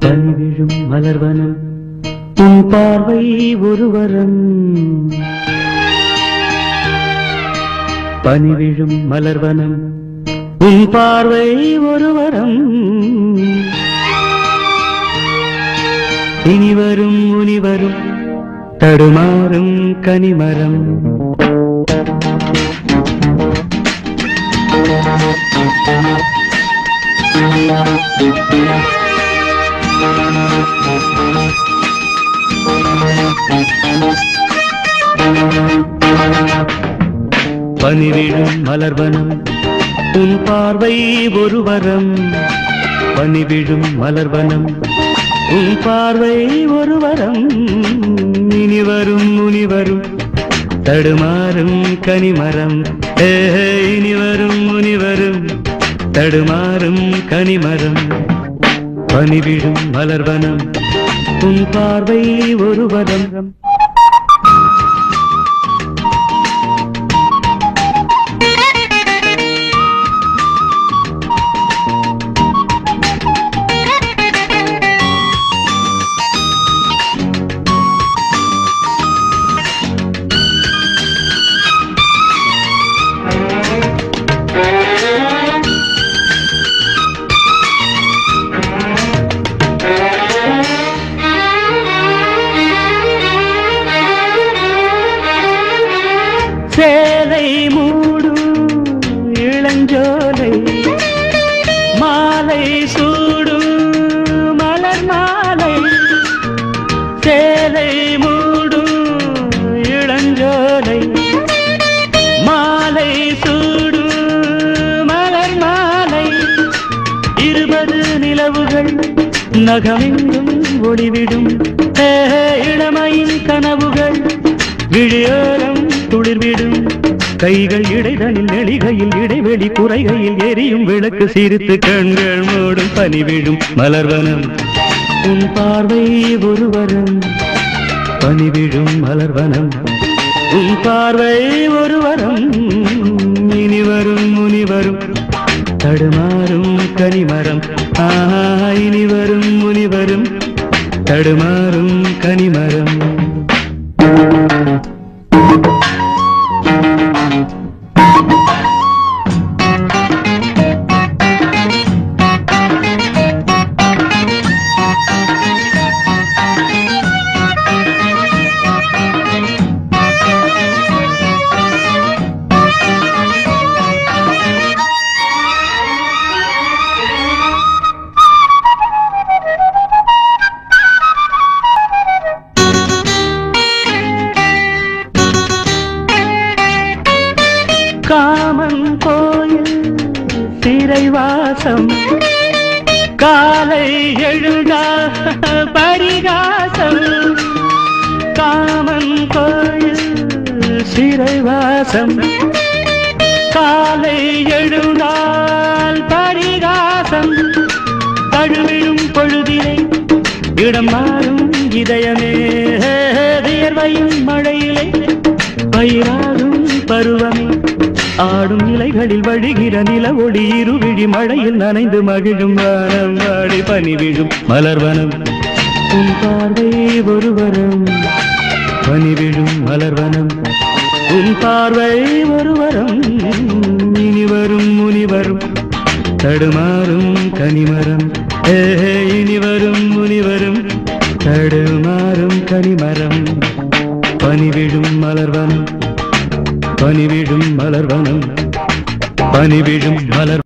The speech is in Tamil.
பனிவிழும் மலர்வனம் உன் பார்வை ஒருவரம். பனிவிழும் மலர்வனம் உன் பார்வை ஒருவரம். இனிவரும் முனிவரும் தடுமாறும் கனிமரம். பனிவிழும் மலர்வனம் உன் பார்வை ஒருவரம். பனிவிழும் மலர்வனம் உன் பார்வை ஒருவரம். இனிவரும் முனிவரும் தடுமாறும் கனிமரம். இனிவரும் முனிவரும் தடுமாறும் கனிமரம். பனிவிழும் மலர்வனம் உன் பார்வை ஒருவரம். சேலை மூடும் இளஞ்சோலை மாலை சூடும் மலர் மாலை. சேலை மூடும் இளஞ்சோலை மாலை சூடும் மலர் மாலை. 20 நிலவுகள் நகமெங்கும் ஒளிவிடும். இளமையின் கனவுகள் விழியோரம் துளிர்விடும். கைகள் இடைதலில் நெளிகையில் இடைவெளி குறைகையில் எரியும் விளக்கு சிரித்து கண்கள் மூடும். பனிவிழும் மலர்வனம் உன் பார்வை ஒருவரம். பனிவிழும் மலர்வனம் உன் பார்வை ஒருவரம். இனிவரும் முனிவரும் தடுமாறும் கனிமரம். இனிவரும் முனிவரும் தடுமாறும் கனிமரம். காமன் கோயில் சிறைவாசம் காலை எழுந்தா பரிகாசம். காமன் கோயில் சிறைவாசம் காலை எழுந்தால் பரிகாசம். தழுவிடும் பொழுதிலே இடம் மாறும் இதயமே. வியர்வையும் மழையிலே பயிராகும் பருவமே. ஆடும் இலைகளில் வழிகிற நில ஒளி இருவிழி மழையில் நனைந்து மகிழும் வானம் வாடி. பனிவிழும் மலர்வனம் உன் பார்வை ஒருவரம். பனிவிழும் மலர்வனம் உன் பார்வை ஒருவரம். இனிவரும் முனிவரும் தடுமாறும் கனிமரம். இனிவரும் முனிவரும் தடுமாறும் கனிமரம். பனிவிழும் மலர்வனம் பனிவிழும் மலர்வனம். பனிவிழும் மலர்